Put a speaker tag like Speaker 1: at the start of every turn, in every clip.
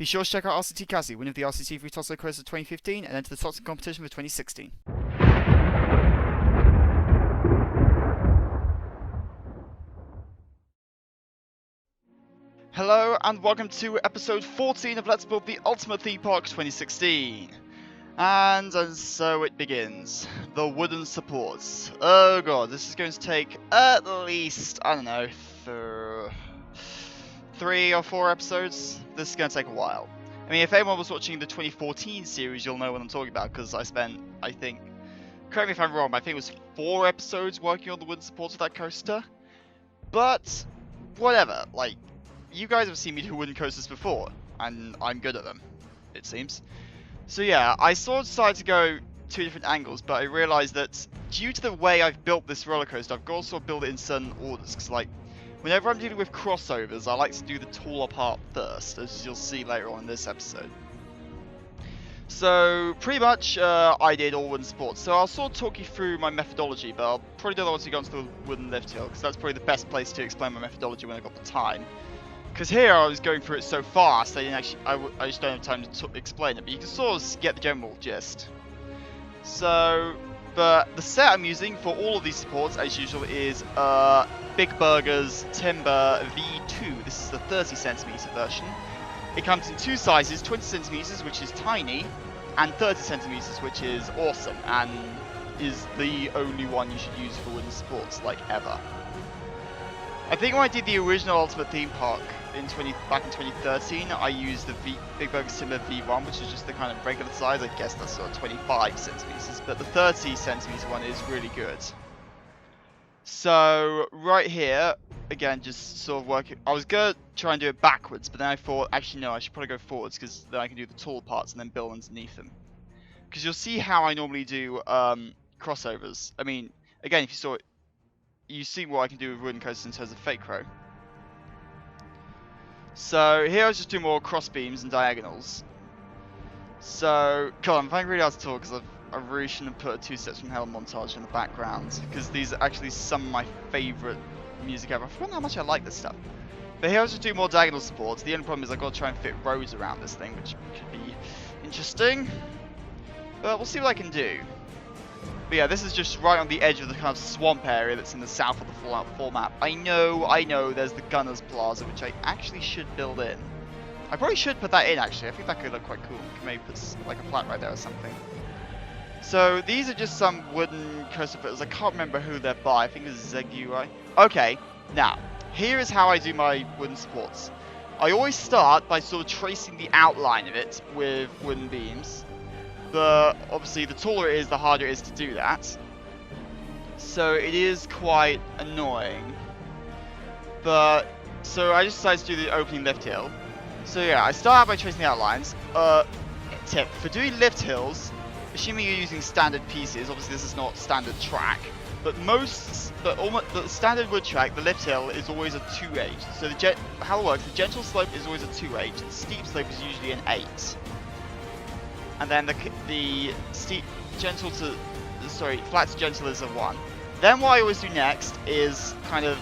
Speaker 1: Be sure to check out RCT3, winner of the RCT3 Tosso Quiz of 2015 and enter the Toxic competition for 2016. Hello and welcome to episode 14 of Let's Build the Ultimate Theme Park 2016. And so it begins. The wooden supports. Oh god, this is going to take at least, I don't know, 3 or 4 episodes. This is going to take a while. I mean, if anyone was watching the 2014 series, you'll know what I'm talking about, because I spent, I think, correct me if I'm wrong, but I think it was 4 episodes working on the wooden supports of that coaster. But, whatever, like, you guys have seen me do wooden coasters before, and I'm good at them, it seems. So yeah, I sort of decided to go 2 different angles, but I realized that due to the way I've built this roller coaster, I've got to sort of build it in certain orders, because like, whenever I'm dealing with crossovers, I like to do the taller part first, as you'll see later on in this episode. So, pretty much, I did all wooden supports, so I'll sort of talk you through my methodology, but I'll probably do that once we go onto the wooden lift hill, because that's probably the best place to explain my methodology when I've got the time. Because here I was going through it so fast, I just don't have time to explain it, but you can sort of get the general gist. So, but the set I'm using for all of these supports, as usual, is Big Burger's Timber V2. This is the 30cm version. It comes in 2 sizes, 20cm, which is tiny, and 30cm, which is awesome, and is the only one you should use for wooden supports, like, ever. I think when I did the original Ultimate Theme Park back in 2013, I used the Big Burger's Timber V1, which is just the kind of regular size. I guess that's sort of 25cm, but the 30cm one is really good. So right here, again, just sort of working. I was gonna try and do it backwards, but then I thought, actually no, I should probably go forwards, because then I can do the tall parts and then build underneath them. Because you'll see how I normally do crossovers. I mean, again, if you saw it, you see what I can do with wooden coasters in terms of fake row. So here I was just doing more cross beams and diagonals. So, God, I'm finding really hard to talk because I really shouldn't have put a 2 Steps from Hell montage in the background, because these are actually some of my favourite music ever. I forgot how much I like this stuff. But here I was just doing more diagonal supports. The only problem is I've got to try and fit rows around this thing, which could be interesting. But we'll see what I can do. But yeah, this is just right on the edge of the kind of swamp area that's in the south of the Fallout 4 map. I know, there's the Gunner's Plaza, which I actually should build in. I probably should put that in, actually. I think that could look quite cool. Maybe put like a flat right there or something. So these are just some wooden coaster fitters. I can't remember who they're by. I think it's ZUI. Okay, now, here is how I do my wooden supports. I always start by sort of tracing the outline of it with wooden beams. But obviously the taller it is, the harder it is to do that. So it is quite annoying. But, so I just decided to do the opening lift hill. So yeah, I start out by tracing the outlines. Tip, for doing lift hills, assuming you're using standard pieces, obviously this is not standard track, but the standard wood track, the lift hill, is always a 2H. So how it works, the gentle slope is always a 2H, the steep slope is usually an 8. And then the flat to gentle is a 1. Then what I always do next is kind of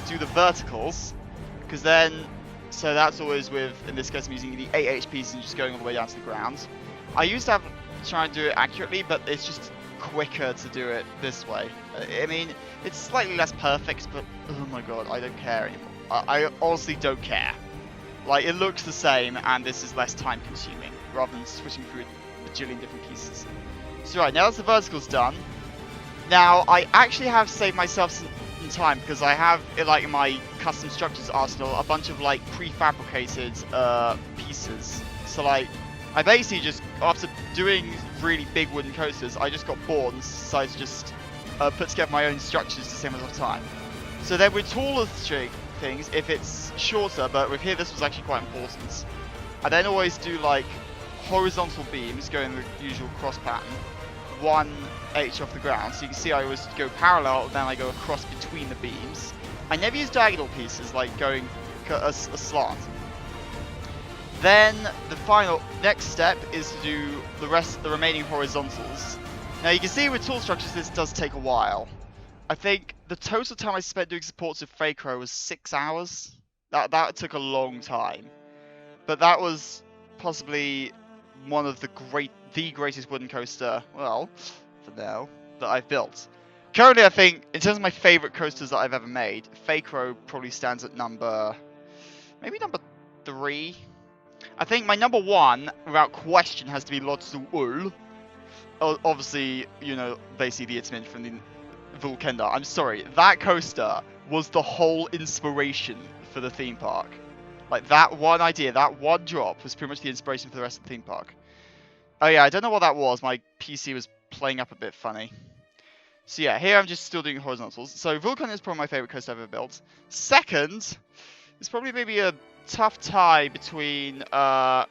Speaker 1: do the verticals, because then, so that's always with, in this case I'm using the 8H pieces and just going all the way down to the ground. I used to try and do it accurately, but it's just quicker to do it this way. I mean, it's slightly less perfect, but oh my god, I don't care anymore. I honestly don't care. Like, it looks the same, and this is less time consuming, rather than switching through a bajillion different pieces. So right, now that the vertical's done, now I actually have saved myself some time, because I have, like, in my custom structures arsenal, a bunch of, like, prefabricated pieces. So, like, I basically just, after doing really big wooden coasters, I just got bored and decided to just put together my own structures to save myself time. So then with taller things, if it's shorter, but with here this was actually quite important, I then always do like horizontal beams going the usual cross pattern, 1H off the ground. So you can see I always go parallel, then I go across between the beams. I never use diagonal pieces, like going a slant. Then the next step is to do the remaining horizontals. Now you can see with tall structures this does take a while. I think the total time I spent doing supports with fake row was 6 hours. That took a long time. But that was possibly one of the greatest wooden coaster, well, for now, that I've built. Currently, I think, in terms of my favourite coasters that I've ever made, Fakro probably stands at maybe number 3. I think my number 1, without question, has to be Lotsu Ul. Obviously, you know, basically the image from the Vulkenda. I'm sorry, that coaster was the whole inspiration for the theme park. Like, that one idea, that one drop was pretty much the inspiration for the rest of the theme park. Oh yeah, I don't know what that was. My PC was playing up a bit funny. So yeah, here I'm just still doing horizontals. So Vulcan is probably my favourite coaster I've ever built. Second, it's probably maybe a tough tie between Fakro,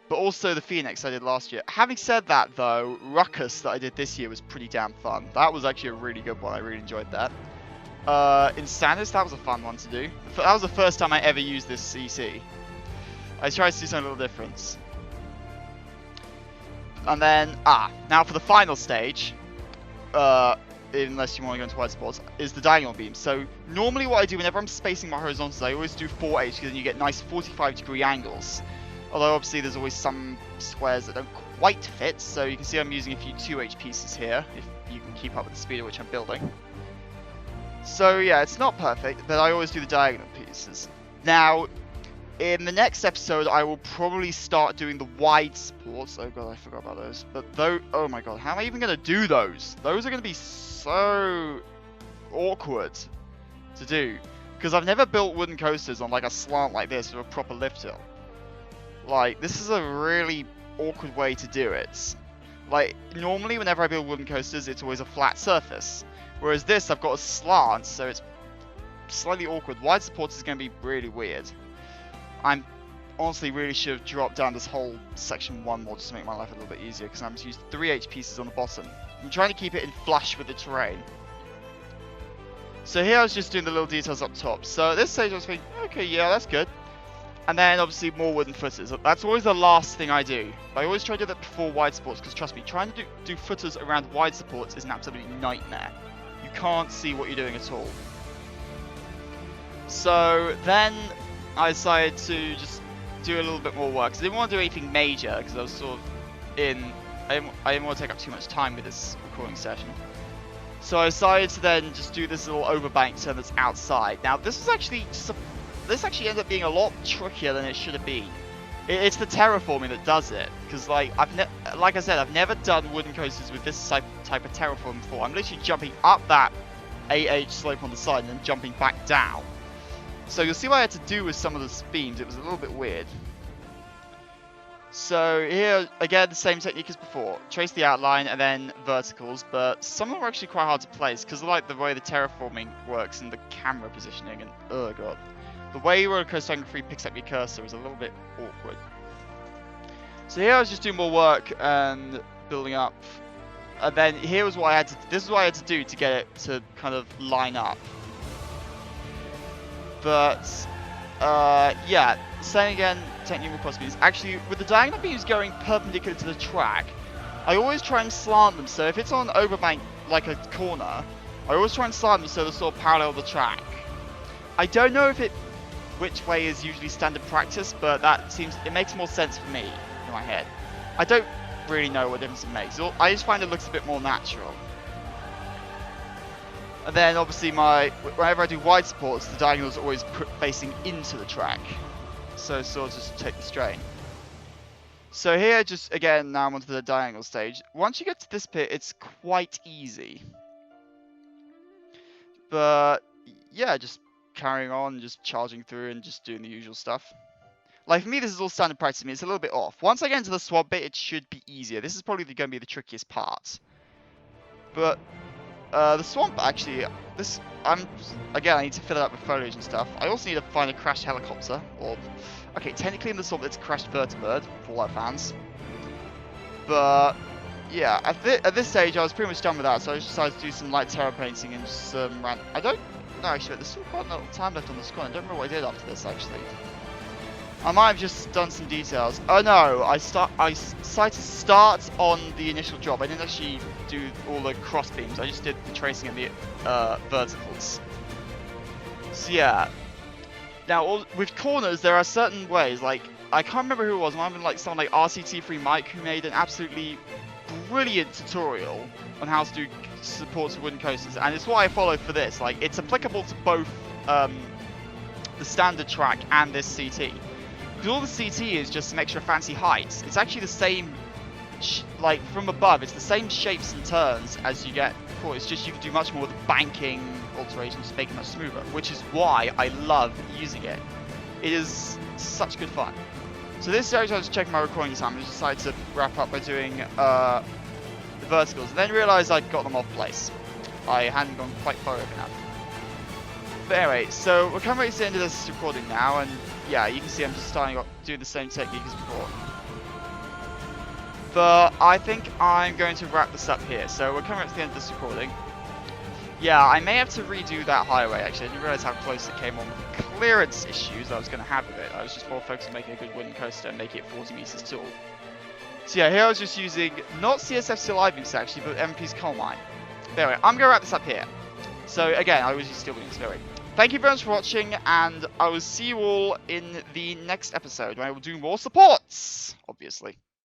Speaker 1: but also the Phoenix I did last year. Having said that though, Ruckus that I did this year was pretty damn fun. That was actually a really good one. I really enjoyed that. Insanus, that was a fun one to do. That was the first time I ever used this CC. I tried to do something a little different. And then, now for the final stage, unless you want to go into wide spots, is the diagonal beam. So normally what I do whenever I'm spacing my horizontals, I always do 4H because then you get nice 45-degree angles. Although obviously there's always some squares that don't quite fit, so you can see I'm using a few 2H pieces here, if you can keep up with the speed at which I'm building. So yeah, it's not perfect, but I always do the diagonal pieces. Now, in the next episode, I will probably start doing the wide supports. Oh god, I forgot about those. But oh my god, how am I even going to do those? Those are going to be so awkward to do. Because I've never built wooden coasters on like a slant like this with a proper lift hill. Like, this is a really awkward way to do it. Like, normally whenever I build wooden coasters, it's always a flat surface. Whereas this, I've got a slant, so it's slightly awkward. Wide supports is going to be really weird. I'm honestly really should have dropped down this whole section 1 more just to make my life a little bit easier, because I'm just using 3H pieces on the bottom. I'm trying to keep it in flush with the terrain. So here I was just doing the little details up top. So at this stage I was thinking, okay, yeah, that's good. And then obviously more wooden footers. That's always the last thing I do. I always try to do that before wide supports, because trust me, trying to do footers around wide supports is an absolute nightmare. You can't see what you're doing at all. So then I decided to just do a little bit more work. So I didn't want to do anything major because I was sort of I didn't want to take up too much time with this recording session. So I decided to then just do this little overbank turn that's outside. Now this is actually this actually ended up being a lot trickier than it should have been. It's the terraforming that does it, because like I said, I've never done wooden coasters with this type of terraforming before. I'm literally jumping up that 8H slope on the side and then jumping back down. So you'll see what I had to do with some of the beams. It was a little bit weird. So here, again, the same technique as before. Trace the outline and then verticals, but some of them are actually quite hard to place because of like the way the terraforming works and the camera positioning and, oh god. The way Roller Coaster Tycoon 3 picks up your cursor is a little bit awkward. So here I was just doing more work and building up. And then here was what I had to, this is what I had to do to get it to kind of line up. But, yeah, saying again, technical cross beams. Actually, with the diagonal beams going perpendicular to the track, I always try and slant them. So if it's on overbank, like a corner, I always try and slant them so they're sort of parallel the track. I don't know if which way is usually standard practice, but it makes more sense for me in my head. I don't really know what difference it makes. I just find it looks a bit more natural. And then obviously whenever I do wide supports, the diagonals are always facing into the track. So sort of just take the strain. So here just, again, now I'm onto the diagonal stage. Once you get to this bit, it's quite easy. But yeah, just carrying on, just charging through and just doing the usual stuff. Like for me, this is all standard practice to me. It's a little bit off. Once I get into the swab bit, it should be easier. This is probably going to be the trickiest part. But the swamp, actually, again, I need to fill it up with foliage and stuff. I also need to find a crashed helicopter, okay, technically in the swamp it's a crashed vertibird, for Fallout fans. But, yeah, at this stage I was pretty much done with that, so I just decided to do some light terra painting and just I don't know, actually, there's still quite a little time left on the screen. I don't remember what I did after this, actually. I might have just done some details. Oh no, I decided to start on the initial job. I didn't actually do all the cross beams. I just did the tracing and the verticals. So yeah, Now, with corners, there are certain ways, like, I can't remember who it was, it might have been like someone like RCT3 Mike, who made an absolutely brilliant tutorial on how to do supports of wooden coasters, and it's what I follow for this. Like, it's applicable to both the standard track and this CT. Because all the CT is just some extra fancy heights. It's actually the same, like, from above, it's the same shapes and turns as you get before. It's just you can do much more with the banking alterations to make it much smoother, which is why I love using it. It is such good fun. So this series I was checking my recording time and decided to wrap up by doing the verticals, and then realised I'd got them off place. I hadn't gone quite far over enough. But anyway, so we're coming to the end of this recording now, and yeah, you can see I'm just starting off doing the same technique as before. But I think I'm going to wrap this up here. So we're coming up to the end of this recording. Yeah, I may have to redo that highway actually. I didn't realise how close it came on with the clearance issues I was going to have with it. I was just more focused on making a good wooden coaster and making it 40 meters tall. So yeah, here I was just using, not CSF Steel I-beams actually, but MP's coal mine. But anyway, I'm going to wrap this up here. So again, I was using steel beams. Anyway, thank you very much for watching, and I will see you all in the next episode when I will do more supports, obviously.